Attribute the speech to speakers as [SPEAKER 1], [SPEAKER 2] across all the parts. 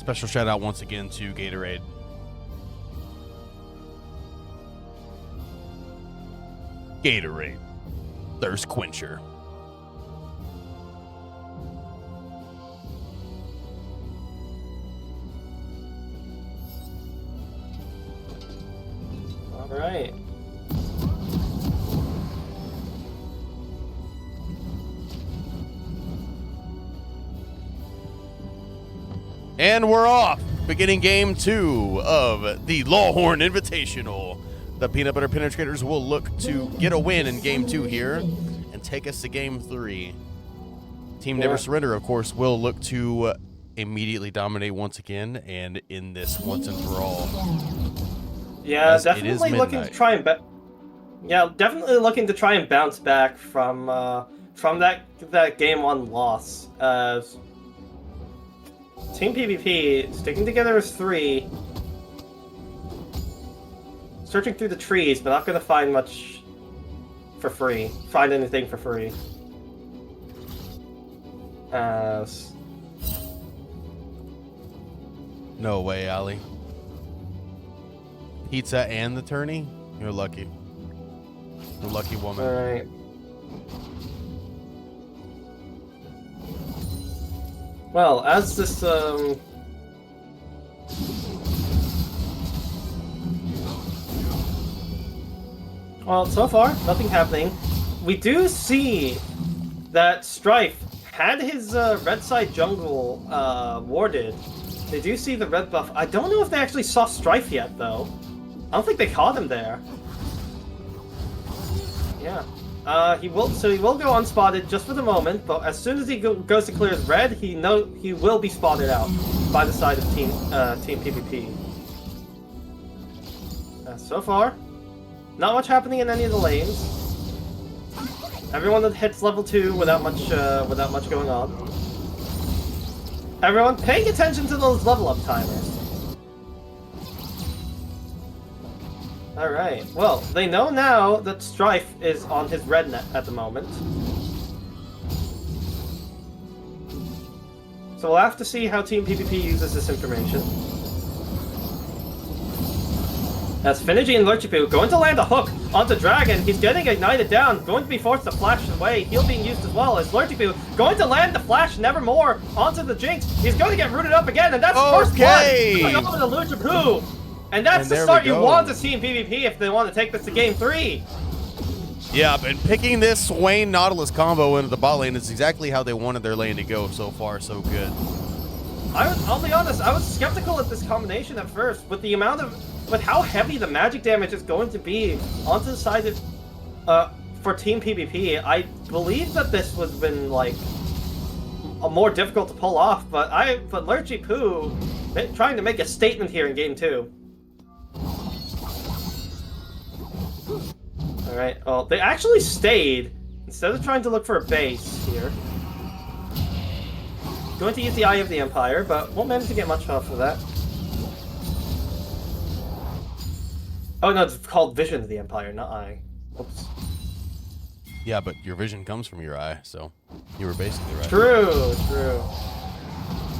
[SPEAKER 1] Special shout out once again to Gatorade. Gatorade, thirst quencher.
[SPEAKER 2] All right.
[SPEAKER 1] And we're off, beginning game 2 of the Lawhorn Invitational. The Peanut Butter Penetrators will look to get a win in game 2 here and take us to game 3. Team Never Surrender, of course, will look to immediately dominate once again and in this once and for all.
[SPEAKER 2] Yeah, definitely looking to try and definitely looking to try and bounce back from that game 1 loss. Team PBP sticking together as 3, searching through the trees, but not going to find much for free. Find anything for free.
[SPEAKER 1] No way, Ali. Pizza and the tourney? You're lucky. You're a lucky woman.
[SPEAKER 2] All right. Well, as this well, so far nothing happening. We do see that Strife had his red side jungle warded. They do see the red buff. I don't know if they actually saw Strife yet, though. I don't think they caught him there. Yeah. He will go unspotted just for the moment, but as soon as he goes to clear his red, he will be spotted out by the side of Team PBP. So far, not much happening in any of the lanes. Everyone that hits level 2 without much going on. Everyone paying attention to those level up timers. Alright, well, they know now that Strife is on his red net at the moment. So we'll have to see how Team PBP uses this information. As Finnegy and Lurchipu going to land a hook onto Dragon. He's getting ignited down, going to be forced to flash away. Heal being used as well as Lurchipu going to land the flash Nevermore onto the Jinx. He's going to get rooted up again, and that's first blood going over to Lurchipu. And that's the start you want to see in PvP if they want to take this to game 3.
[SPEAKER 1] Yeah, and picking this Swain Nautilus combo into the bot lane is exactly how they wanted their lane to go. So far, so good.
[SPEAKER 2] I'll be honest, I was skeptical at this combination at first, with how heavy the magic damage is going to be onto the side of, for Team PvP. I believe that this would have been like more difficult to pull off, but Lurchipu trying to make a statement here in game 2. Alright, well, they actually stayed, instead of trying to look for a base here. Going to use the Eye of the Empire, but won't manage to get much off of that. Oh no, it's called Vision of the Empire, not Eye. Oops.
[SPEAKER 1] Yeah, but your vision comes from your eye, so you were basically right.
[SPEAKER 2] True.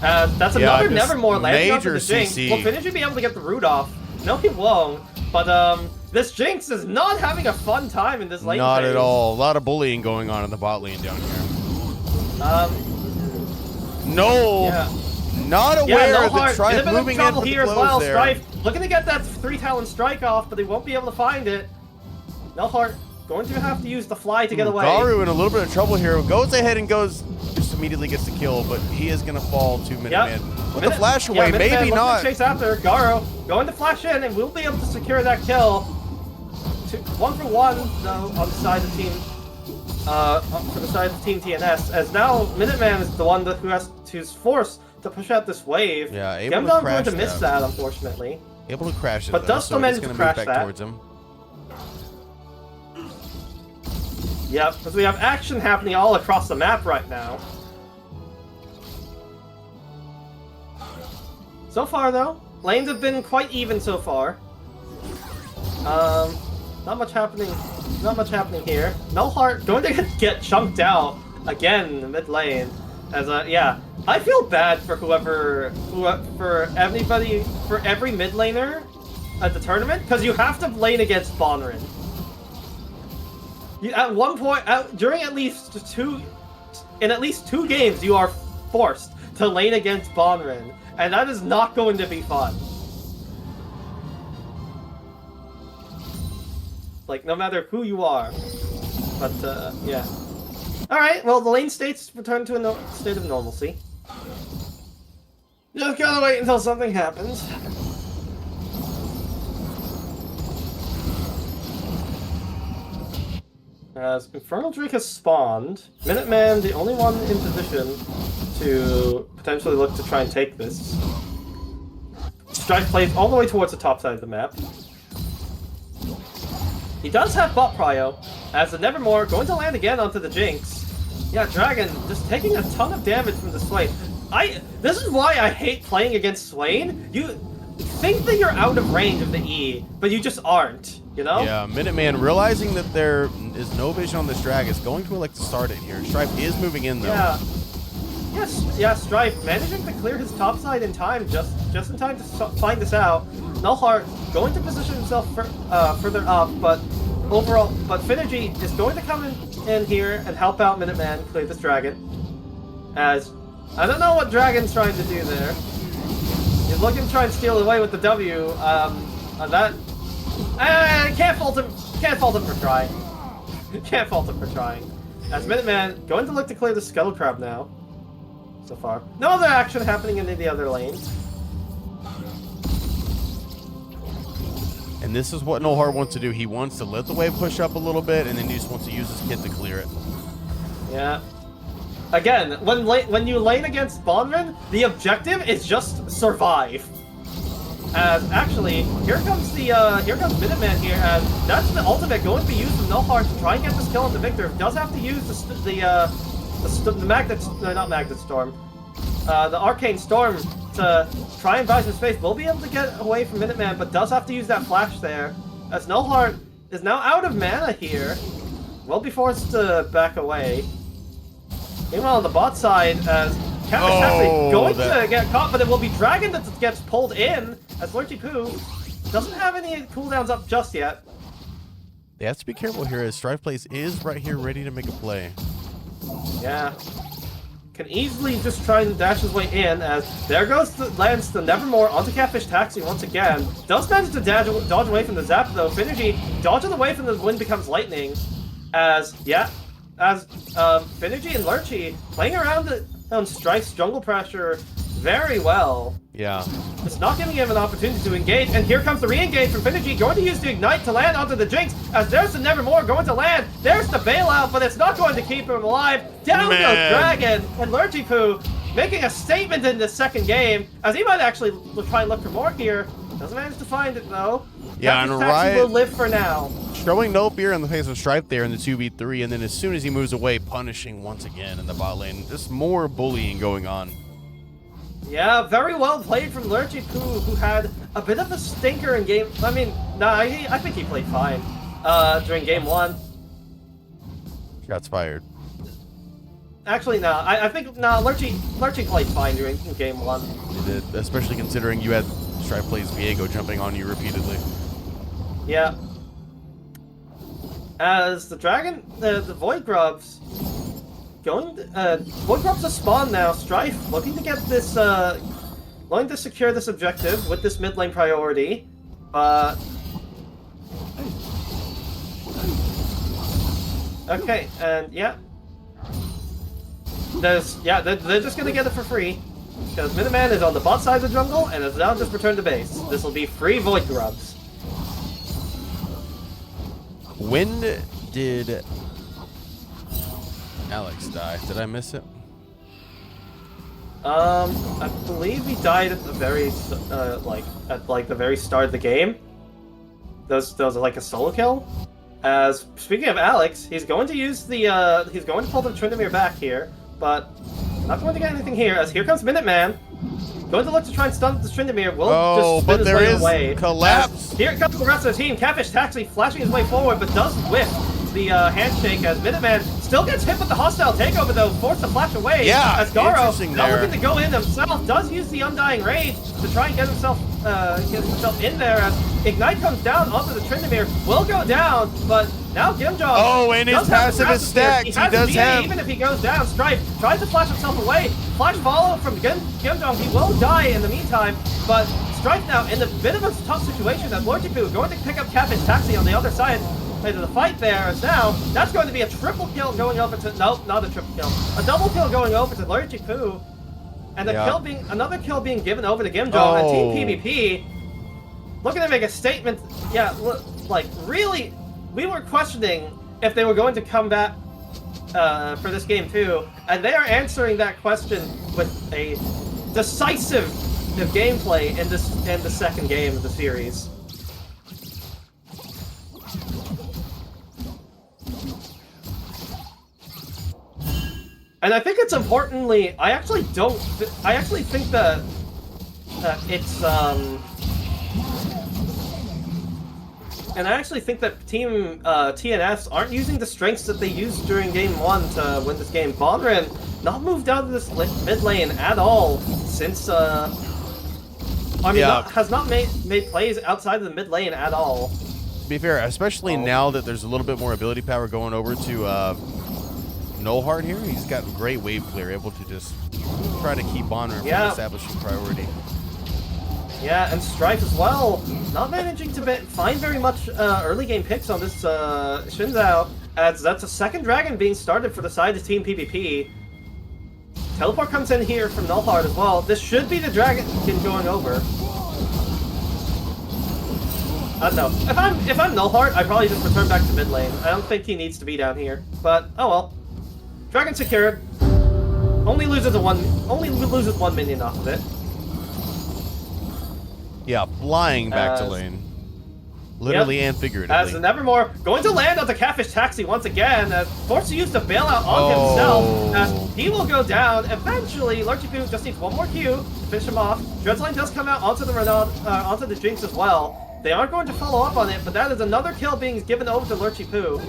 [SPEAKER 2] That's another Nevermore landing onto the Jinx.
[SPEAKER 1] CC.
[SPEAKER 2] Will Finnegy be able to get the root off? No, he won't. But this Jinx is not having a fun time in this lane
[SPEAKER 1] Not
[SPEAKER 2] phase.
[SPEAKER 1] at all. A lot of bullying going on in the bot lane down here. No.
[SPEAKER 2] Yeah.
[SPEAKER 1] Not aware that Strife moving in
[SPEAKER 2] here as well. Strife looking to get that 3-talon strike off, but they won't be able to find it. Nelhart going to have to use the fly to get away.
[SPEAKER 1] Garu in a little bit of trouble here. Goes ahead and just immediately gets the kill, but he is going to fall to Minuteman. With the flash away, maybe not.
[SPEAKER 2] Chase after Garu going to flash in, and we'll be able to secure that kill. 1-for-1 though on the side of Team for the side of Team TNS, as now Minuteman is the one who's forced to push out this wave.
[SPEAKER 1] Yeah, able to
[SPEAKER 2] Gemdom
[SPEAKER 1] crash
[SPEAKER 2] going to miss that, unfortunately.
[SPEAKER 1] Able to crash it,
[SPEAKER 2] but
[SPEAKER 1] though,
[SPEAKER 2] does still manage to crash
[SPEAKER 1] back
[SPEAKER 2] that.
[SPEAKER 1] towards him.
[SPEAKER 2] Yep, because we have action happening all across the map right now. So far, though, lanes have been quite even so far. Not much happening. Not much happening here. Nelhart going to get chunked out again in the mid lane. As yeah, I feel bad for for every mid laner at the tournament, because you have to lane against Bonrin. At one point, during at least two games, you are forced to lane against Bonrin, and that is not going to be fun. Like, no matter who you are. But, yeah. Alright, well, the lane states return to a state of normalcy. Just gotta wait until something happens. As Infernal Drake has spawned, Minuteman, the only one in position to potentially look to try and take this. Strife plays all the way towards the top side of the map. He does have bot prio, as the Nevermore going to land again onto the Jinx. Yeah, Dragon just taking a ton of damage from the Swain. This is why I hate playing against Swain. You think that you're out of range of the E, but you just aren't, you know?
[SPEAKER 1] Yeah, Minuteman realizing that there is no vision on this drag is going to elect to start it here. Strife is moving in though.
[SPEAKER 2] Yeah. Yes, yeah, Strife managing to clear his top side in time, just in time to find this out. Nullheart going to position himself further up, but overall, Finergy is going to come in here and help out Minuteman clear this dragon. As I don't know what Dragon's trying to do there. He's looking to try and steal away with the W. Can't fault him. Can't fault him for trying. Can't fault him for trying. As Minuteman going to look to clear the Scuttle Crab now. So far, no other action happening in the other lanes.
[SPEAKER 1] And this is what Nullheart wants to do. He wants to let the wave push up a little bit, and then he just wants to use his kit to clear it. Yeah.
[SPEAKER 2] Again, when you lane against Bonrin, the objective is just survive. As actually, here comes Minuteman here, as that's the ultimate going to be used from Nullheart to try and get this kill on the Victor. Does have to use the Magnet Storm, the Arcane Storm to try and buy some space. Will be able to get away from Minuteman, but does have to use that flash there. As Nullheart is now out of mana here, will be forced to back away. Meanwhile, on the bot side, as Campus actually going to get caught, but it will be Dragon that gets pulled in, as Lurchy Poo doesn't have any cooldowns up just yet.
[SPEAKER 1] They have to be careful here, as Strife Place is right here ready to make a play.
[SPEAKER 2] Yeah. Can easily just try and dash his way in, as there lands the Nevermore onto Catfish Taxi once again. Does manage to dodge away from the zap though. Finergy dodging away from the wind becomes lightning. As Finergy and Lurchy playing around on Strife's jungle pressure very well.
[SPEAKER 1] Yeah.
[SPEAKER 2] It's not giving him an opportunity to engage, and here comes the re-engage from Finergy, going to use the Ignite to land onto the Jinx, as there's the Nevermore going to land, there's the bailout, but it's not going to keep him alive. Down goes Dragon, and Lurchy Poo making a statement in this second game, as he might actually try and look for more here. Doesn't manage to find it though.
[SPEAKER 1] Yeah, and Riot
[SPEAKER 2] will live for now.
[SPEAKER 1] Showing no fear in the face of Strife there in the 2v3, and then as soon as he moves away, punishing once again in the bot lane. Just more bullying going on.
[SPEAKER 2] Yeah, very well played from Lurchy Poo, who had a bit of a stinker in game. I mean, I think he played fine during game one.
[SPEAKER 1] Shots fired.
[SPEAKER 2] Actually, no. I think Lurchy played fine during game one.
[SPEAKER 1] He did, especially considering you had Strife Plays Viego jumping on you repeatedly.
[SPEAKER 2] Yeah. As the Dragon, the Void Grubs. Void Grubs are spawned now. Strife looking to get this, looking to secure this objective with this mid lane priority, but okay, and yeah, they're just gonna get it for free because Minuteman is on the bot side of the jungle and has now just returned to base. This will be free Void Grubs.
[SPEAKER 1] When did Alex die? Did I miss it?
[SPEAKER 2] I believe he died at the very, the very start of the game. There was like a solo kill. As speaking of Alex, he's going to use the, he's going to pull the Tryndamere back here, but not going to get anything here. As here comes Minuteman, going to look to try and stun the Tryndamere. Will just spin his way away.
[SPEAKER 1] Collapse.
[SPEAKER 2] As here comes the rest of the team. Catfish Taxi flashing his way forward, but does whiff. the handshake as Minuteman still gets hit with the hostile takeover though, forced to flash away.
[SPEAKER 1] Yeah,
[SPEAKER 2] as Garo,
[SPEAKER 1] interesting
[SPEAKER 2] not
[SPEAKER 1] there.
[SPEAKER 2] looking to go in himself, does use the Undying Rage to try and get himself in there as Ignite comes down onto the Tryndamere, will go down, but now Gimjong.
[SPEAKER 1] Oh, and his passive is stacked. He does have.
[SPEAKER 2] Even if he goes down, Strife tries to flash himself away. Flash follow from Gimjong. He will die in the meantime, but Strife now in a bit of a tough situation as Lorchipu going to pick up Catfish Taxi on the other side of the fight there. As now, that's going to be a triple kill going over to, no, not a triple kill, a double kill going over to Lorchipu, and another kill being given over to Gimjong and Team PBP looking to make a statement. Yeah, like really, we were questioning if they were going to come back for this game too, and they are answering that question with a decisive gameplay in the second game of the series. And I think it's importantly, I actually think that it's and I actually think that Team TNS aren't using the strengths that they used during Game 1 to win this game. Bonren not moved out of this mid lane at all since, has not made plays outside of the mid lane at all.
[SPEAKER 1] To be fair, especially now that there's a little bit more ability power going over to Lawhorn here, he's got great wave clear, able to just try to keep Bonren from establishing priority.
[SPEAKER 2] Yeah, and Strife as well, not managing to find very much early game picks on this Shinzao, as that's a second dragon being started for the side of Team PBP. Teleport comes in here from Nullhard as well. This should be the dragon going over. I don't know. If I'm Nullhard, I'd probably just return back to mid lane. I don't think he needs to be down here. But oh well. Dragon secured. Only loses one minion off of it.
[SPEAKER 1] Yeah, flying back to lane. Literally and figuratively.
[SPEAKER 2] As Nevermore going to land on the Catfish Taxi once again, forced to use the bailout on himself, as he will go down. Eventually, Lurchipu just needs one more Q to finish him off. Dreadsline does come out onto the onto the Jinx as well. They aren't going to follow up on it, but that is another kill being given over to Lurchipu.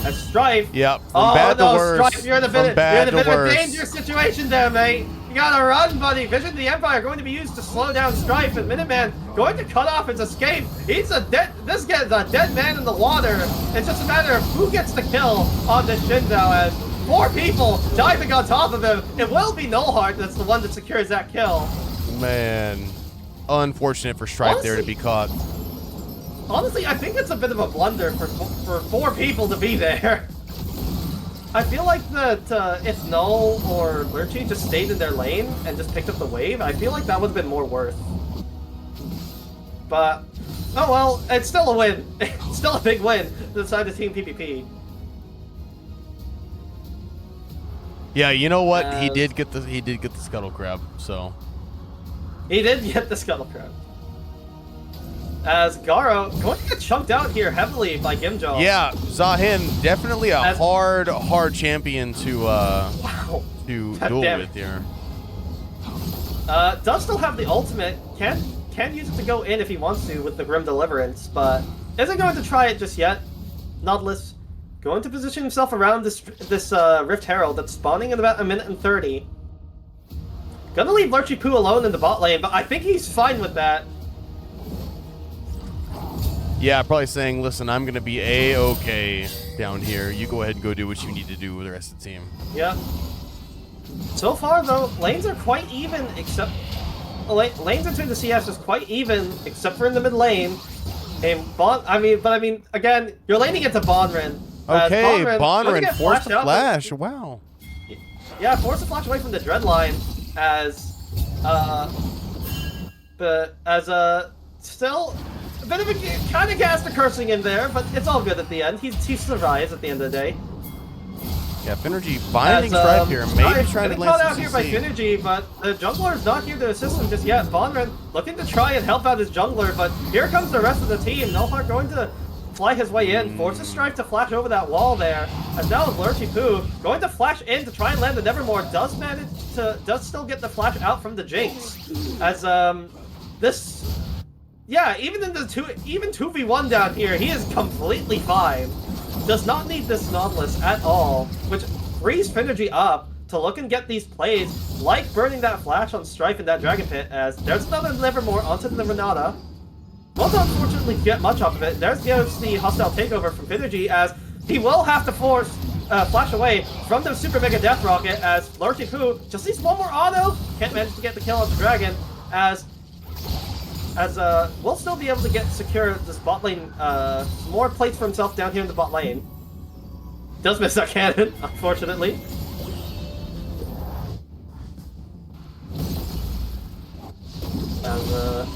[SPEAKER 2] As Strife.
[SPEAKER 1] Yep. From bad to worse.
[SPEAKER 2] Strife, you're in a bit of a dangerous situation there, mate. You gotta run, buddy. Vision of the Empire going to be used to slow down Strife, and Minuteman going to cut off his escape. This guy's a dead man in the water. It's just a matter of who gets the kill on this Shinzao, as 4 people diving on top of him. It will be Nullhard that's the one that secures that kill.
[SPEAKER 1] Man, unfortunate for Strife there to be caught.
[SPEAKER 2] Honestly, I think it's a bit of a blunder for 4 people to be there. I feel like that if Null or Lurchi just stayed in their lane and just picked up the wave, I feel like that would have been more worth. But, oh well, it's still a win. It's still a big win to the side of Team PBP.
[SPEAKER 1] Yeah, you know what? He did get the Scuttle Crab, so.
[SPEAKER 2] He did get the Scuttle Crab. As Garo going to get chunked out here heavily by Gimjong.
[SPEAKER 1] Yeah, Zahin definitely a hard champion to duel with here.
[SPEAKER 2] Does still have the ultimate. Can use it to go in if he wants to with the Grim Deliverance, but isn't going to try it just yet. Nautilus going to position himself around this Rift Herald that's spawning in about 1:30. Gonna leave Lurchipu alone in the bot lane, but I think he's fine with that.
[SPEAKER 1] Yeah, probably saying, listen, I'm going to be A-okay down here. You go ahead and go do what you need to do with the rest of the team.
[SPEAKER 2] Yeah. So far, though, lanes are quite even, except... lanes into the CS is quite even, except for in the mid lane. And again, you're laning into Bonren.
[SPEAKER 1] Okay, Bonren forced the flash. Wow.
[SPEAKER 2] Yeah, forced the flash away from the Dreadline as... still... a bit of a kind of caster cursing in there, but it's all good at the end. He survives at the end of the day.
[SPEAKER 1] Yeah, Finergy binding Strife here. Maybe trying to land
[SPEAKER 2] caught out here by Finergy, but the jungler is not here to assist him just yet. Bonren looking to try and help out his jungler, but here comes the rest of the team. Nullhard going to fly his way in, forces Strife to flash over that wall there. And now Lurchipu going to flash in to try and land the Nevermore. Does still get the flash out from the Jinx. As yeah, even in the 2v1 down here, he is completely fine. Does not need this Nautilus at all, which frees Finergy up to look and get these plays, like burning that flash on Strife in that Dragon Pit, as there's another Livermore onto the Renata. Won't unfortunately get much off of it. There's the hostile takeover from Finergy, as he will have to force Flash away from the Super Mega Death Rocket, as Lurky Poo just needs one more auto. Can't manage to get the kill on the Dragon, as we'll still be able to secure this bot lane, more plates for himself down here in the bot lane. Does miss that cannon, unfortunately. And,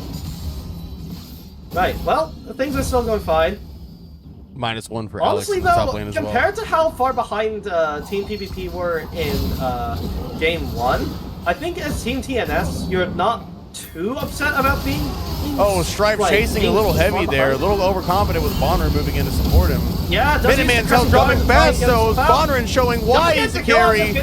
[SPEAKER 2] right, well, things are still going fine.
[SPEAKER 1] -1 for
[SPEAKER 2] Honestly,
[SPEAKER 1] Alex in the top
[SPEAKER 2] though,
[SPEAKER 1] lane as
[SPEAKER 2] compared to how far behind Team PBP were in Game 1, I think as Team TNS, you're not too upset about being...
[SPEAKER 1] Oh, Stripe
[SPEAKER 2] like,
[SPEAKER 1] chasing a little heavy there, a little overconfident with Bonner moving in to support him.
[SPEAKER 2] Yeah,
[SPEAKER 1] Minuteman tells dropping fast, so Bonner showing why he's the carry.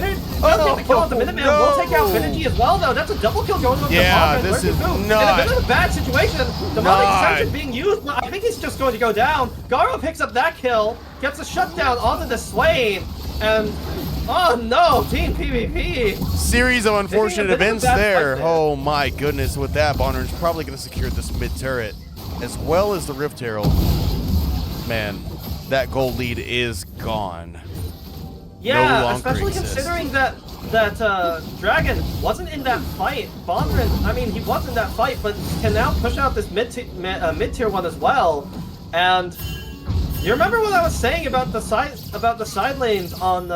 [SPEAKER 2] Oh, the kill on the Minuteman will take out Finergy as well, though. That's a double kill going up
[SPEAKER 1] yeah,
[SPEAKER 2] to
[SPEAKER 1] this is
[SPEAKER 2] not... In a bit of a bad situation. The extension being used, but I think he's just going to go down. Garo picks up that kill, gets a shutdown onto the Swain, and... Oh no, Team PvP!
[SPEAKER 1] Series of unfortunate events there. Oh my goodness, with that, Bonner is probably going to secure this mid turret, as well as the Rift Herald. Man, that gold lead is gone.
[SPEAKER 2] Yeah,
[SPEAKER 1] no
[SPEAKER 2] especially considering that Dragon wasn't in that fight. Bonner, I mean, he was in that fight, but can now push out this mid-tier one as well. And you remember what I was saying about the side lanes on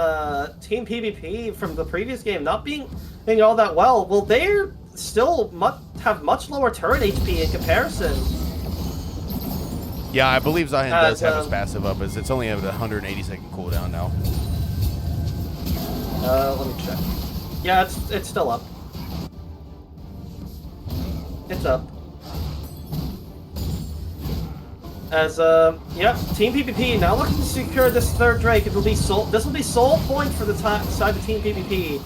[SPEAKER 2] Team PvP from the previous game not being all that well? Well, they're still have much lower turret HP in comparison.
[SPEAKER 1] Yeah, I believe Zion does have his passive up, as it's only at a 180-second cooldown now.
[SPEAKER 2] Let me check. Yeah, it's still up. It's up. As yep, Team PvP now looking to secure this third Drake. This will be sole point for the side of Team PvP.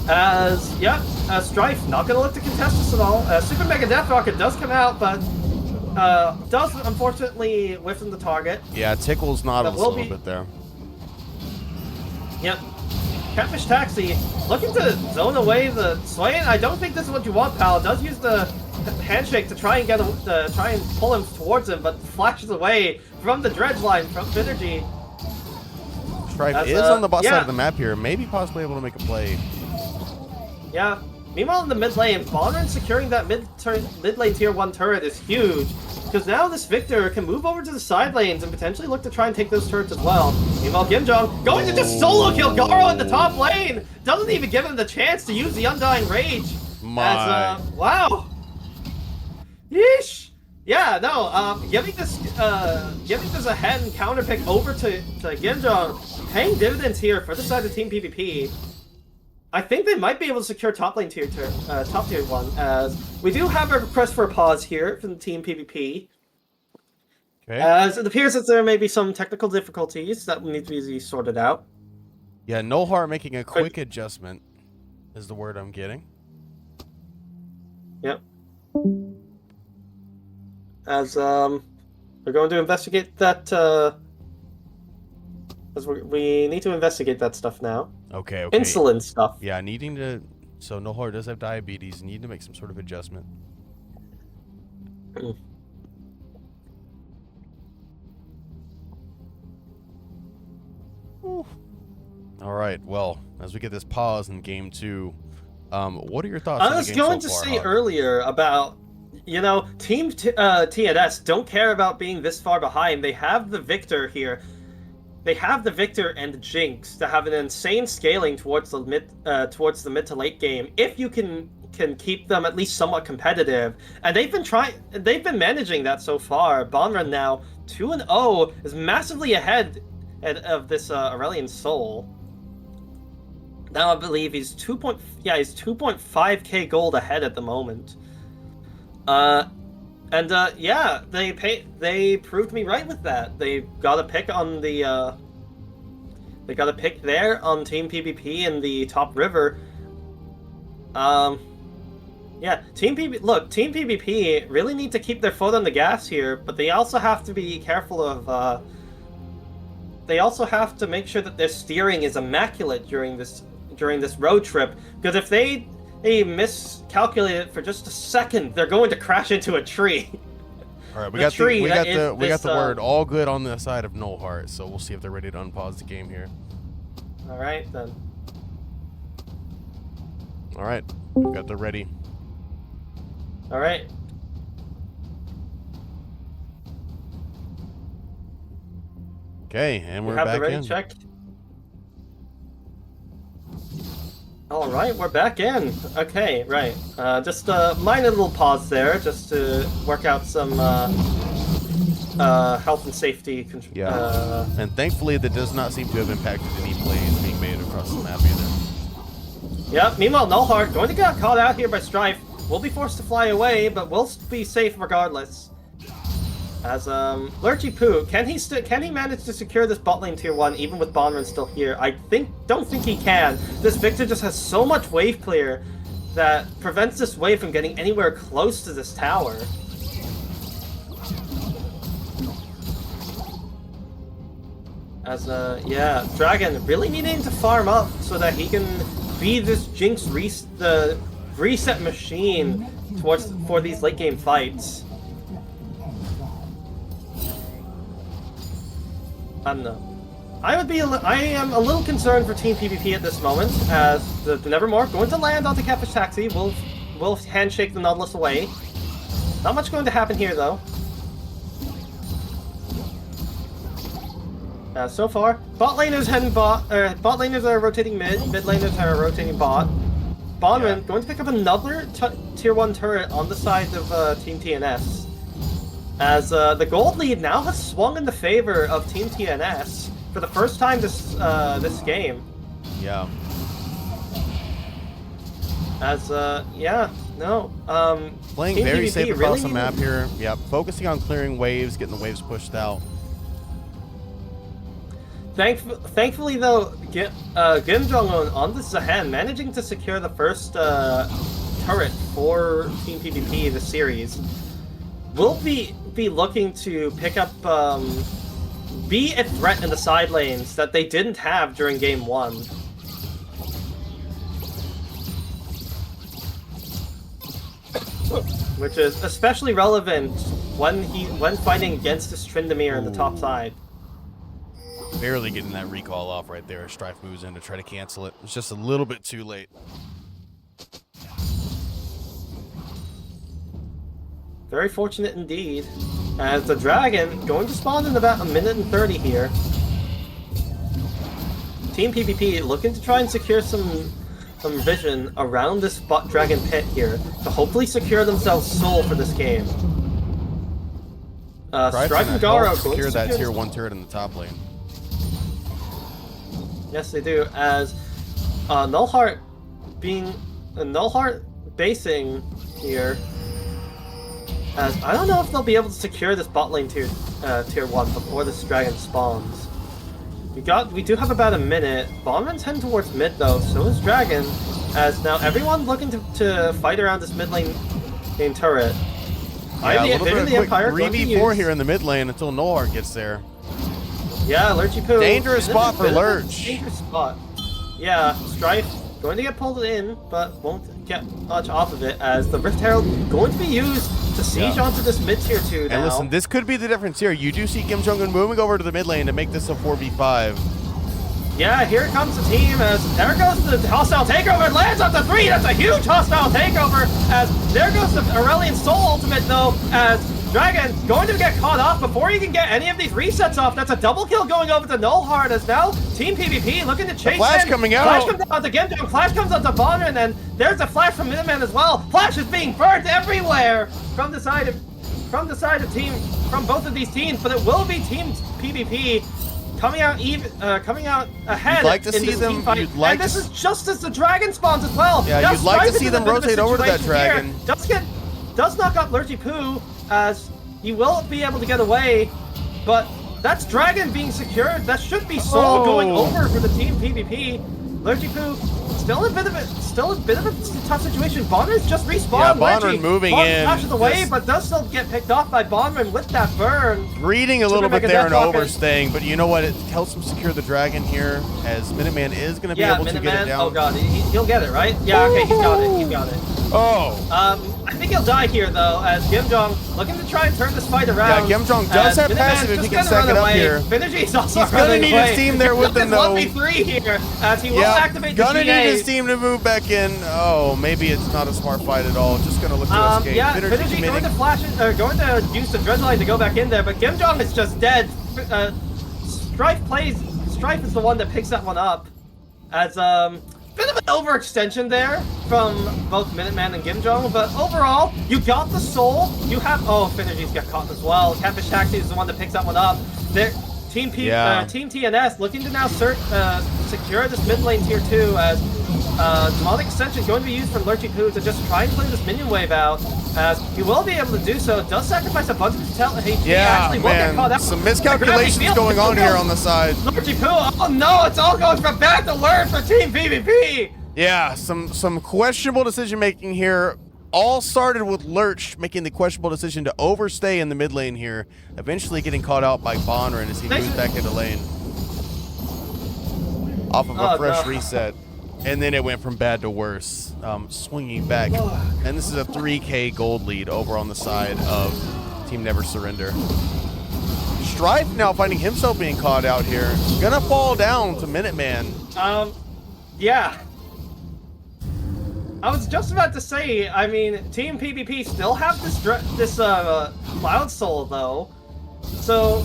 [SPEAKER 2] As yep, Strife not gonna look to contest this at all. Super Mega Death Rocket does come out, but does unfortunately whiff in the target.
[SPEAKER 1] Yeah, Tickle's not a little bit there.
[SPEAKER 2] Yep. Catfish Taxi looking to zone away the Swain. I don't think this is what you want, pal. Does use the handshake to try and get him, try and pull him towards him, but flashes away from the dredge line from Finergy.
[SPEAKER 1] Strife is on the bot side of the map here, maybe possibly able to make a play.
[SPEAKER 2] Yeah. Meanwhile, in the mid lane, Bonner securing that mid lane tier 1 turret is huge, because now this Victor can move over to the side lanes and potentially look to try and take those turrets as well. Meanwhile, Gimjong going to just solo kill Garo in the top lane! Doesn't even give him the chance to use the Undying Rage. Wow! Yeesh! Yeah, no, giving this a hen counter pick over to Gimjong, paying dividends here for the side of Team PvP. I think they might be able to secure top tier 1, as we do have a request for a pause here from Team PvP.
[SPEAKER 1] Okay.
[SPEAKER 2] As it appears that there may be some technical difficulties that will need to be sorted out.
[SPEAKER 1] Yeah, Lawhorn making a quick adjustment is the word I'm getting.
[SPEAKER 2] Yep. As we're going to investigate that. As we need to investigate that stuff now.
[SPEAKER 1] Okay.
[SPEAKER 2] Insulin stuff.
[SPEAKER 1] Yeah, needing to... So Lawhorn does have diabetes, need to make some sort of adjustment. Alright, well, as we get this pause in Game 2, what are your thoughts on the game so far?
[SPEAKER 2] I was going to say earlier about, you know, Team TNS don't care about being this far behind. They have the Victor here. They have the Victor and Jinx to have an insane scaling towards the mid to late game. If you can keep them at least somewhat competitive, and they've been managing that so far. Bonrun now 2-0 is massively ahead of this Aurelian Soul. Now I believe he's 2.5k gold ahead at the moment. Yeah, they proved me right with that. They got a pick on the they got a pick there on Team PvP in the top river. Yeah, Team PBP really need to keep their foot on the gas here, but they also have to be careful of, they also have to make sure that their steering is immaculate during this road trip, because if they miscalculate it for just a second, they're going to crash into a tree.
[SPEAKER 1] All right, we got the word all good on the side of Lawhorn, so we'll see if they're ready to unpause the game here.
[SPEAKER 2] All right, then.
[SPEAKER 1] All right, we've got the ready.
[SPEAKER 2] All right.
[SPEAKER 1] Okay, and we're
[SPEAKER 2] have
[SPEAKER 1] back
[SPEAKER 2] the ready
[SPEAKER 1] in.
[SPEAKER 2] check. All right, we're back in. Okay, right. Just a minor little pause there, just to work out some health and safety control.
[SPEAKER 1] Yeah, and thankfully that does not seem to have impacted any plays being made across the map either.
[SPEAKER 2] Yeah, meanwhile, Lawhorn going to get caught out here by Strife. Will be forced to fly away, but will be safe regardless. As Lurchy Poo, can he manage to secure this bot lane tier 1 even with Bonran still here? I don't think he can. This Victor just has so much wave clear that prevents this wave from getting anywhere close to this tower. As yeah, Dragon really needing to farm up so that he can be this Jinx the reset machine for these late game fights. I don't know. I am a little concerned for Team PBP at this moment, as the Nevermore going to land onto Catfish Taxi. Will handshake the Nautilus away. Not much going to happen here though. So far, bot laners heading bot laners are rotating mid laners are rotating bot. Bonran going to pick up another tier 1 turret on the side of Team TNS. As the gold lead now has swung in the favor of Team TNS for the first time this game.
[SPEAKER 1] Yeah.
[SPEAKER 2] As
[SPEAKER 1] playing
[SPEAKER 2] Team
[SPEAKER 1] very
[SPEAKER 2] PBP
[SPEAKER 1] safe
[SPEAKER 2] really
[SPEAKER 1] across the map here. Yep, focusing on clearing waves, getting the waves pushed out.
[SPEAKER 2] Thankfully though, Kim Jong-un on the Zahan managing to secure the first turret for Team PBP this series. Will be looking to pick up, be a threat in the side lanes that they didn't have during Game 1. Which is especially relevant when fighting against this Tryndamere in the top side.
[SPEAKER 1] Barely getting that recall off right there. Strife moves in to try to cancel it. It's just a little bit too late.
[SPEAKER 2] Very fortunate indeed. As the Dragon going to spawn in about 1:30 here. Team PBP looking to try and secure some vision around this bot Dragon pit here to hopefully secure themselves soul for this game. Strife and Garo going
[SPEAKER 1] secure
[SPEAKER 2] to
[SPEAKER 1] that
[SPEAKER 2] secure
[SPEAKER 1] tier 1 turret in the top lane.
[SPEAKER 2] Yes, they do. As Lawhorn basing here. As I don't know if they'll be able to secure this bot lane tier 1 before this dragon spawns. We do have about a minute. Bonran's heading towards mid though, so is Dragon. As now everyone looking to fight around this mid lane turret.
[SPEAKER 1] Yeah, a little bit of quick
[SPEAKER 2] Empire
[SPEAKER 1] 3v4 here in the mid lane until Lawhorn gets there.
[SPEAKER 2] Yeah, Lurchy Poo.
[SPEAKER 1] Dangerous spot for Lurch.
[SPEAKER 2] Dangerous spot. Yeah, Strife going to get pulled in, but won't get much off of it, as the Rift Herald going to be used to siege onto this mid tier 2 now.
[SPEAKER 1] And listen, this could be the difference here. You do see Kim Jong-un moving over to the mid lane to make this a 4v5.
[SPEAKER 2] Yeah, here comes the team, as there goes the hostile takeover. It lands on the 3. That's a huge hostile takeover, as there goes the Aurelion Soul ultimate though, as Dragon going to get caught off before he can get any of these resets off. That's a double kill going over to Lawhorn, as now Team PBP looking to chase
[SPEAKER 1] Flash
[SPEAKER 2] in.
[SPEAKER 1] coming out.
[SPEAKER 2] Flash comes out to Gimdong, Flash comes out to Bonran, and there's a flash from Minuteman as well. Flash is being burnt everywhere from the side of both of these teams, but it will be Team PBP coming out ahead.
[SPEAKER 1] You'd like to
[SPEAKER 2] in
[SPEAKER 1] see
[SPEAKER 2] this
[SPEAKER 1] them.
[SPEAKER 2] team fight.
[SPEAKER 1] You'd like
[SPEAKER 2] and this is just as the Dragon spawns as well.
[SPEAKER 1] Yeah,
[SPEAKER 2] now,
[SPEAKER 1] you'd like to
[SPEAKER 2] Strife
[SPEAKER 1] see
[SPEAKER 2] is in
[SPEAKER 1] them
[SPEAKER 2] a bit of a
[SPEAKER 1] rotate over to that
[SPEAKER 2] situation
[SPEAKER 1] Dragon.
[SPEAKER 2] here. Does knock out Lurchy Poo, as he will be able to get away, but that's Dragon being secured. That should be Soul going over for the Team PBP. Lurgy-Poo still a bit of a tough situation. Bonner's just respawned.
[SPEAKER 1] Yeah,
[SPEAKER 2] Lurgy.
[SPEAKER 1] Bonner moving
[SPEAKER 2] Bonner
[SPEAKER 1] in.
[SPEAKER 2] flashes away,
[SPEAKER 1] Just
[SPEAKER 2] but does still get picked off by Bonner with that burn.
[SPEAKER 1] reading a little bit
[SPEAKER 2] make a
[SPEAKER 1] there and
[SPEAKER 2] death pocket.
[SPEAKER 1] overstaying, but you know what? It helps him secure the dragon here, as Minuteman is going to be
[SPEAKER 2] Yeah,
[SPEAKER 1] able to get it
[SPEAKER 2] Minuteman.
[SPEAKER 1] down.
[SPEAKER 2] Oh god, he'll get it, right? Yeah, okay, he's got it. He's got it.
[SPEAKER 1] Oh.
[SPEAKER 2] I think he'll die here though, as Gimjong looking to try and turn this fight around.
[SPEAKER 1] Yeah, Gimjong does have
[SPEAKER 2] Minuteman's
[SPEAKER 1] passive if
[SPEAKER 2] just
[SPEAKER 1] he can
[SPEAKER 2] gonna
[SPEAKER 1] stack
[SPEAKER 2] run
[SPEAKER 1] it up
[SPEAKER 2] away.
[SPEAKER 1] here.
[SPEAKER 2] Finergy's also
[SPEAKER 1] He's gonna
[SPEAKER 2] running
[SPEAKER 1] need
[SPEAKER 2] away.
[SPEAKER 1] his team there with him, though.
[SPEAKER 2] 1v3 here, as he will activate the
[SPEAKER 1] Gonna
[SPEAKER 2] GA.
[SPEAKER 1] need his team to move back in. Oh, maybe it's not a smart fight at all. Just gonna look to escape.
[SPEAKER 2] Yeah,
[SPEAKER 1] Finergy
[SPEAKER 2] Finergy going
[SPEAKER 1] committing.
[SPEAKER 2] to flash it, or going to use the Dredgeline to go back in there, but Gimjong is just dead. Strife is the one that picks that one up, as bit of an overextension there from both Minuteman and Gimjong, but overall, you got the soul. You have Finergy's got caught as well. Catfish Taxi is the one that picks that one up. There, Team TNS looking to now secure this mid lane tier 2 as Demonic Ascension going to be used for Lurgy-Poo to just try and clear this minion wave out. As he will be able to do so, does sacrifice a bunch of his talent. He actually will get caught
[SPEAKER 1] man,
[SPEAKER 2] out.
[SPEAKER 1] some miscalculations going on here on the side.
[SPEAKER 2] Lurgy-Poo, oh no, it's all going from bad to worse for Team PBP.
[SPEAKER 1] Yeah, some questionable decision making here. All started with Lurch making the questionable decision to overstay in the mid lane here, eventually getting caught out by Bonrin as he moves back into lane. Off of a fresh reset. And then it went from bad to worse, swinging back. And this is a 3K gold lead over on the side of Team Never Surrender. Strife now finding himself being caught out here. Gonna fall down to Minuteman.
[SPEAKER 2] Yeah. I was just about to say, I mean, Team PBP still have this Cloud Soul though, so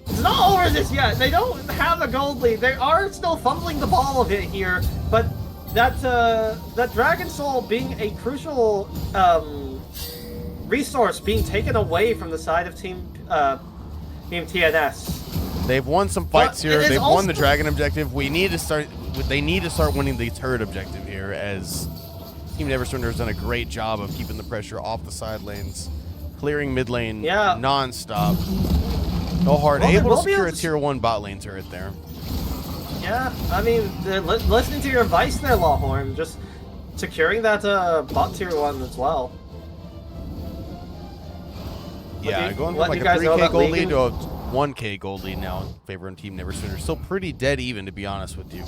[SPEAKER 2] it's not over this yet. They don't have a gold lead. They are still fumbling the ball a bit here, but that Dragon Soul being a crucial resource being taken away from the side of Team TNS.
[SPEAKER 1] They've won some fights here. They've
[SPEAKER 2] also
[SPEAKER 1] won the dragon objective. They need to start winning the turret objective here, as Team Never Surrender has done a great job of keeping the pressure off the side lanes, clearing mid lane non-stop. Lawhorn able to secure a tier 1 bot lane turret there.
[SPEAKER 2] Yeah, I mean, listening to your advice there, Lawhorn, just securing that bot tier 1 as well.
[SPEAKER 1] Yeah, going from like a 3K gold lead to a 1K gold lead now in favor of Team Never Surrender. Still pretty dead even, to be honest with you.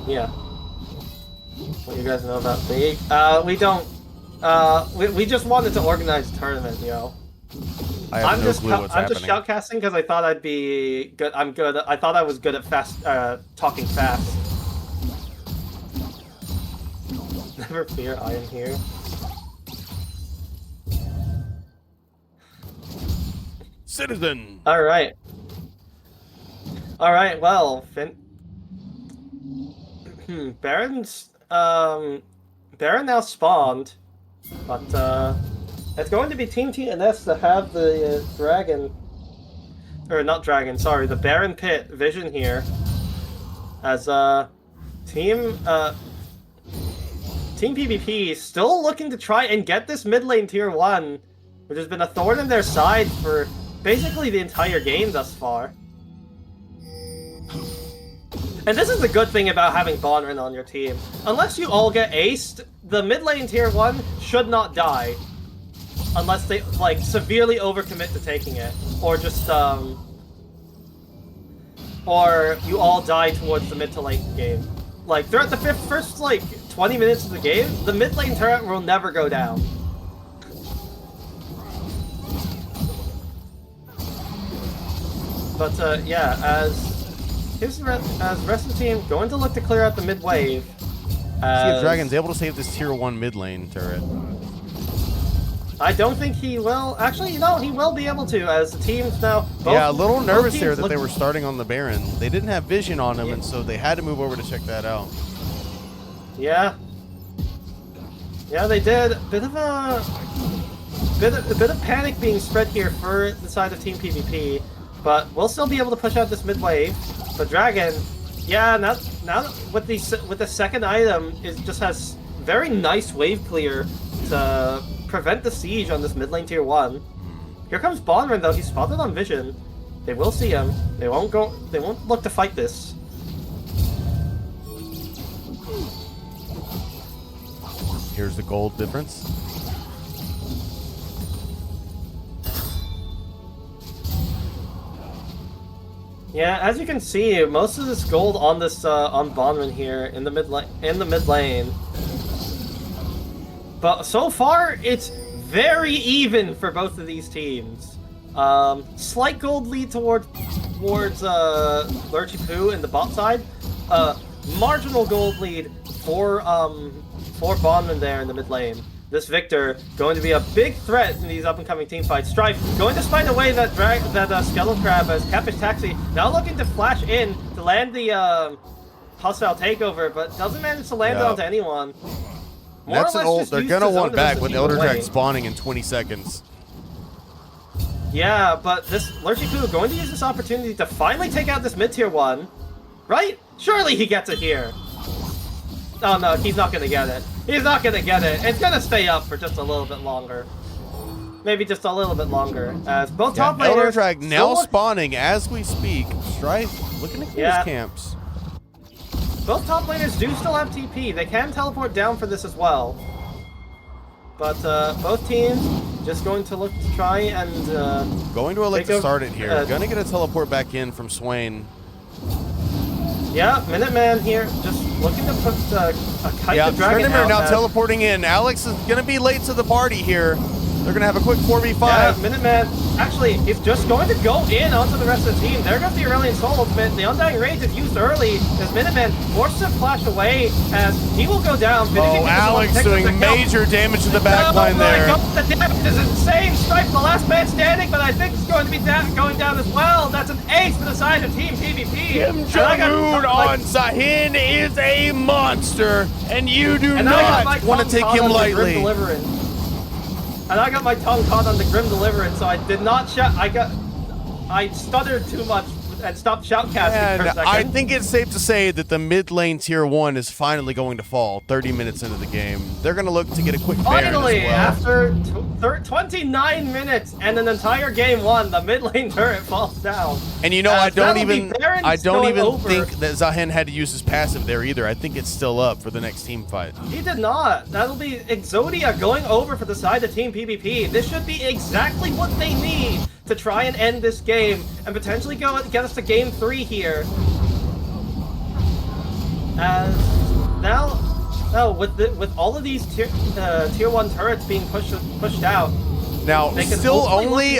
[SPEAKER 2] Yeah. What do you guys know about League? We don't. We just wanted to organize a tournament, yo.
[SPEAKER 1] I have no clue what's happening.
[SPEAKER 2] I'm just shoutcasting because I thought I'd be good. I thought I was good at talking fast. Never fear, I am here.
[SPEAKER 1] Citizen.
[SPEAKER 2] All right. Well, Baron now spawned, but it's going to be Team TNS to have the dragon, or not dragon, sorry, the Baron Pit vision here, as Team PBP still looking to try and get this mid lane tier 1, which has been a thorn in their side for basically the entire game thus far. And this is the good thing about having Bonrin on your team. Unless you all get aced, the mid lane tier 1 should not die. Unless they, like, severely overcommit to taking it. Or just, or you all die towards the mid to late game. Like, throughout the first, like, 20 minutes of the game, the mid lane turret will never go down. But, yeah, as rest of the team going to look to clear out the mid wave.
[SPEAKER 1] See if Dragon's able to save this tier 1 mid lane turret.
[SPEAKER 2] I don't think he will. Actually, you know, he will be able to, as the teams now...
[SPEAKER 1] Yeah, a little nervous here that they were starting on the Baron. They didn't have vision on him, and so they had to move over to check that out.
[SPEAKER 2] Yeah. Yeah, they did. A bit of panic being spread here for the side of Team PvP, but we'll still be able to push out this mid wave. But Dragon, yeah, now with the second item, it just has very nice wave clear to prevent the siege on this mid lane tier 1. Here comes Bonrin though. He's spotted on vision. They will see him. They won't look to fight this.
[SPEAKER 1] Here's the gold difference.
[SPEAKER 2] Yeah, as you can see, most of this gold on this on Bondman here in the mid lane. But so far, it's very even for both of these teams. Slight gold lead towards Lurchy Poo in the bot side. Marginal gold lead for Bondman there in the mid lane. This Victor going to be a big threat in these up-and-coming team fights. Strife going to spite away that Skeletal Crab as Catfish Taxi now looking to flash in to land the hostile takeover, but doesn't manage to land it onto anyone.
[SPEAKER 1] That's an ult. They're gonna want back with Elder Drag spawning in 20 seconds.
[SPEAKER 2] Yeah, but this Lurchy Poo going to use this opportunity to finally take out this mid-tier one. Right? Surely he gets it here. Oh no, he's not gonna get it. He's not gonna get it. It's gonna stay up for just a little bit longer. Maybe just a little bit longer. As both top laners...
[SPEAKER 1] Elder Drag now spawning as we speak. Strife looking to clear his camps.
[SPEAKER 2] Both top laners do still have TP. They can teleport down for this as well. But both teams just going to look to try and...
[SPEAKER 1] going to elect to start it here. Gonna get a teleport back in from Swain.
[SPEAKER 2] Yeah, Minuteman here, just looking to put a kite to Dragon out.
[SPEAKER 1] Now teleporting in. Alex is going to be late to the party here. They're going to have a quick 4v5.
[SPEAKER 2] Yeah, Minuteman, actually, he's just going to go in onto the rest of the team. There goes the Aurelion Soul Ultimate. The Undying Rage is used early as Minuteman forced to flash away as he will go down.
[SPEAKER 1] Oh, Alex doing major damage to the backline there.
[SPEAKER 2] God, the damage is insane. Strife, the last man standing, but I think it's going to be going down as well. That's an ace for the side of Team PBP.
[SPEAKER 1] Kim Jong-un on Zahin is a monster, and you do not want to take him lightly.
[SPEAKER 2] And I got my tongue caught on the Grim Deliverance, so I did not shout. I stuttered too much and stopped shoutcasting for a second.
[SPEAKER 1] I think it's safe to say that the mid lane tier 1 is finally going to fall 30 minutes into the game. They're going to look to get a quick Baron as well.
[SPEAKER 2] After 29 minutes and an entire game 1, the mid lane turret falls down.
[SPEAKER 1] And you know, I don't even think that Zahin had to use his passive there either. I think it's still up for the next team fight.
[SPEAKER 2] He did not. That'll be Exodia going over for the side of Team PBP. This should be exactly what they need to try and end this game and potentially get us to game 3 here. As now, with all of these tier 1 turrets being pushed out.
[SPEAKER 1] Now, still only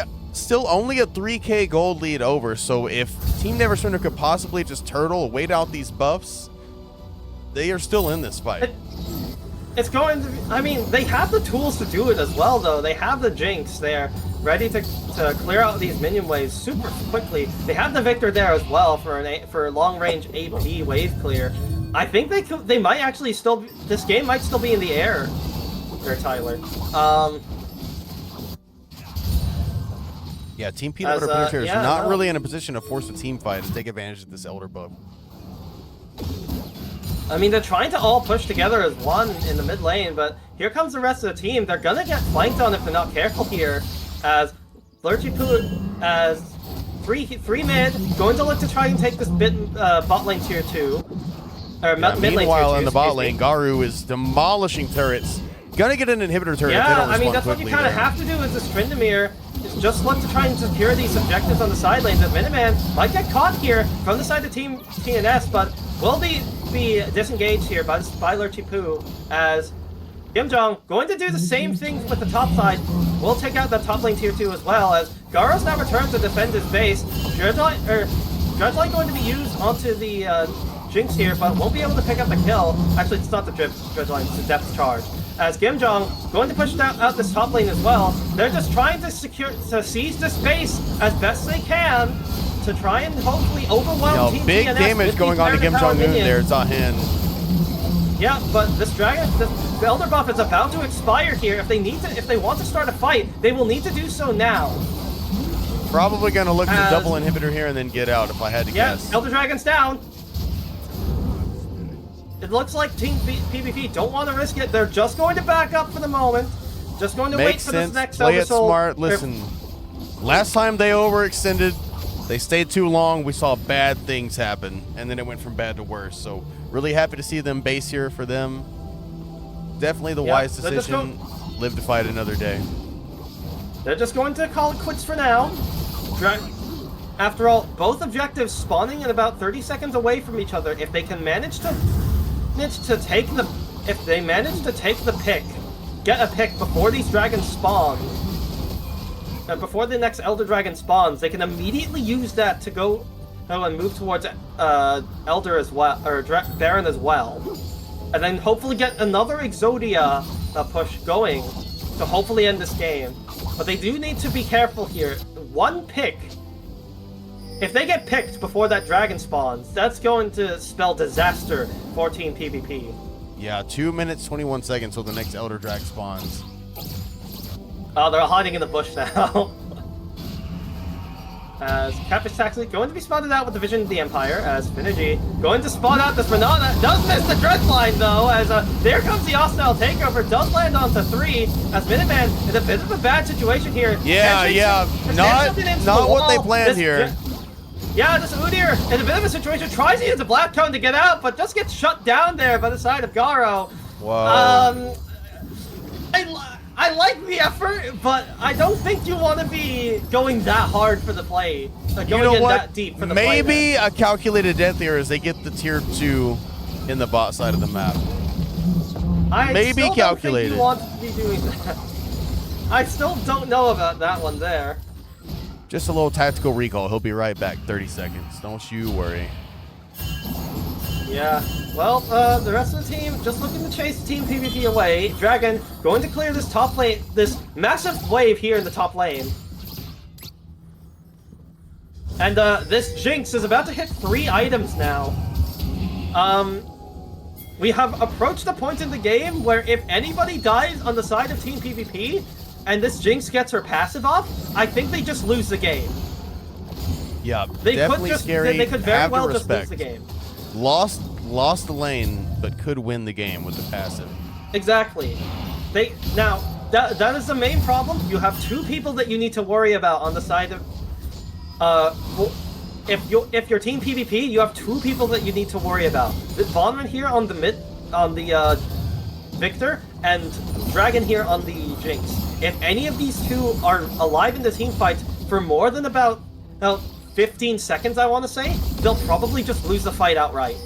[SPEAKER 1] a 3k gold lead over. So if Team Neversurrender could possibly just turtle, wait out these buffs, they are still in this fight.
[SPEAKER 2] It's going to be, I mean, they have the tools to do it as well, though. They have the Jinx there, ready to clear out these minion waves super quickly. They have the Victor there as well for long-range AP wave clear. I think they might actually still, this game might still be in the air there, Tyler.
[SPEAKER 1] Yeah, Team Peanut Butter Penetrator is not really in a position to force a team fight and take advantage of this Elder buff.
[SPEAKER 2] I mean, they're trying to all push together as one in the mid lane, but here comes the rest of the team. They're gonna get flanked on if they're not careful here, as Lurchy Poo, as three mid, going to look to try and take this bot lane tier 2. Or mid lane tier 2,
[SPEAKER 1] meanwhile, in the bot lane, Garu is demolishing turrets. Gonna get an inhibitor turret.
[SPEAKER 2] Yeah, I mean, that's what you kind of have to do as this Tryndamere. Is just look to try and secure these objectives on the side lanes. That Minuteman might get caught here from the side of Team TNS, but will be disengaged here by Lurchy Poo, as Gimjong going to do the same thing with the top side. Will take out the top lane tier 2 as well, as Garos now returns to defend his base. Dredgeline going to be used onto the Jinx here, but won't be able to pick up the kill. Actually, it's not the Dredgeline, it's the depth charge. As Gimjong going to push out this top lane as well. They're just trying to seize the space as best they can to try and hopefully overwhelm Team
[SPEAKER 1] big
[SPEAKER 2] TNS
[SPEAKER 1] damage going on to Gimjong there, Zahin.
[SPEAKER 2] Yeah, but this the Elder buff is about to expire here. If they want to start a fight, they will need to do so now.
[SPEAKER 1] Probably gonna look to double inhibitor here and then get out, if I had to guess.
[SPEAKER 2] Elder Dragon's down. It looks like Team PBP don't want to risk it. They're just going to back up for the moment. Just going to wait for this next
[SPEAKER 1] Play it
[SPEAKER 2] Soul.
[SPEAKER 1] smart. Listen, last time they overextended, they stayed too long. We saw bad things happen, and then it went from bad to worse. So really happy to see them base here for them definitely the
[SPEAKER 2] Yeah,
[SPEAKER 1] wise
[SPEAKER 2] they're just
[SPEAKER 1] decision. Live to fight another day.
[SPEAKER 2] They're just going to call it quits for now. After all, both objectives spawning in about 30 seconds away from each other. If they can manage to take the pick, get a pick before these dragons spawn, before the next Elder Dragon spawns, they can immediately use that to go and move towards Elder as well, or Baron as well, and then hopefully get another Exodia push going to hopefully end this game. But they do need to be careful here. One pick. If they get picked before that dragon spawns, that's going to spell disaster for Team PBP.
[SPEAKER 1] Yeah, 2 minutes, 21 seconds till the next Elder Drag spawns.
[SPEAKER 2] Oh, they're hiding in the bush now. As Catfish Taxi going to be spotted out with the Vision of the Empire, as Finergy going to spot out this Renata. Does miss the Dreadline though, as there comes the hostile takeover, does land onto 3, as Minuteman in a bit of a bad situation here.
[SPEAKER 1] Yeah, not what they planned here.
[SPEAKER 2] Yeah, this Udyr in a bit of a situation, tries to use a Black Cone to get out, but just gets shut down there by the side of Garo.
[SPEAKER 1] Whoa.
[SPEAKER 2] I like the effort, but I don't think you want to be going that hard for the play. Going in that deep for the play.
[SPEAKER 1] Maybe a calculated death here as they get the tier 2 in the bot side of the map. Maybe calculated.
[SPEAKER 2] I still don't think you want to be doing that. I still don't know about that one there.
[SPEAKER 1] Just a little tactical recall. He'll be right back. 30 seconds. Don't you worry.
[SPEAKER 2] Yeah. Well, the rest of the team just looking to chase Team PvP away. Dragon going to clear this top lane, this massive wave here in the top lane. And this Jinx is about to hit 3 items now. We have approached the point in the game where if anybody dies on the side of Team PvP, and this Jinx gets her passive off, I think they just lose the game.
[SPEAKER 1] Yeah,
[SPEAKER 2] they
[SPEAKER 1] definitely
[SPEAKER 2] could just,
[SPEAKER 1] scary.
[SPEAKER 2] They could very
[SPEAKER 1] Have
[SPEAKER 2] well
[SPEAKER 1] to
[SPEAKER 2] just
[SPEAKER 1] respect.
[SPEAKER 2] lose the game.
[SPEAKER 1] Lost the lane, but could win the game with the passive.
[SPEAKER 2] Exactly. Now that is the main problem. You have 2 people that you need to worry about on the side of. If you're Team PvP, you have 2 people that you need to worry about. Vonman here on the Victor, and Dragon here on the Jinx. If any of these 2 are alive in the team fight for more than about 15 seconds, I want to say, they'll probably just lose the fight outright.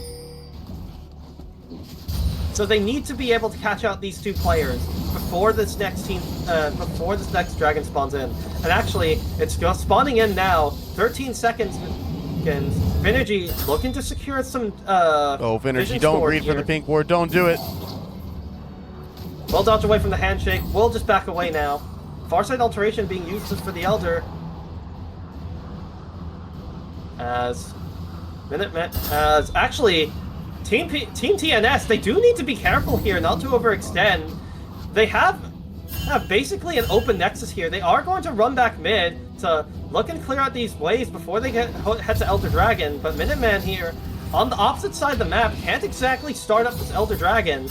[SPEAKER 2] So they need to be able to catch out these 2 players before this next Dragon spawns in. And actually, it's just spawning in now. 13 seconds. Finergy looking to secure some.
[SPEAKER 1] Finergy, don't read for the pink ward. Don't do it.
[SPEAKER 2] Well dodged away from the handshake. We'll just back away now. Farside Alteration being used for the Elder. As actually, Team TNS, they do need to be careful here not to overextend. They have basically an open nexus here. They are going to run back mid to look and clear out these waves before they head to Elder Dragon, but Minuteman here on the opposite side of the map can't exactly start up this Elder Dragon.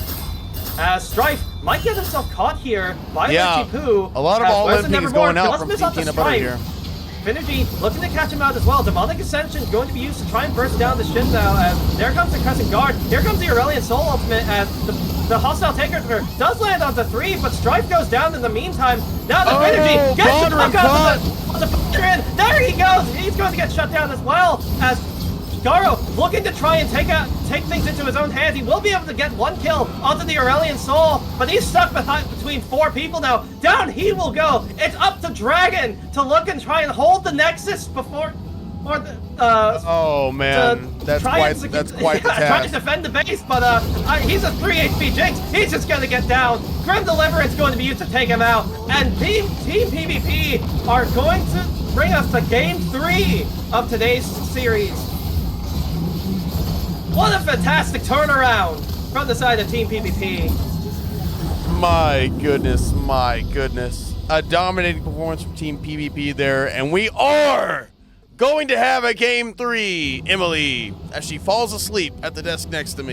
[SPEAKER 2] As Strife might get himself caught here by Poo.
[SPEAKER 1] A lot of all limping is going out from Team Peanut Butter here.
[SPEAKER 2] Finergy looking to catch him out as well. Demonic Ascension is going to be used to try and burst down the Shin now, as there comes the Crescent Guard. Here comes the Aurelian Soul Ultimate, as the hostile takeover does land onto 3, but Strife goes down in the meantime. Now the Finergy gets the fuck out of the Fire in. There he goes! He's going to get shut down as well, as Garo looking to try and take things into his own hands. He will be able to get 1 kill onto the Aurelian Soul, but he's stuck between 4 people now. Down he will go. It's up to Dragon to look and try and hold the Nexus before,
[SPEAKER 1] oh man, that's quite the task.
[SPEAKER 2] Trying to defend the base, but he's a 3 HP Jinx. He's just gonna get down. Grim Deliverance going to be used to take him out, and Team PvP are going to bring us to Game 3 of today's series. What a fantastic turnaround from the side of Team PvP.
[SPEAKER 1] My goodness. A dominating performance from Team PvP there, and we are going to have a Game 3, Emily, as she falls asleep at the desk next to me.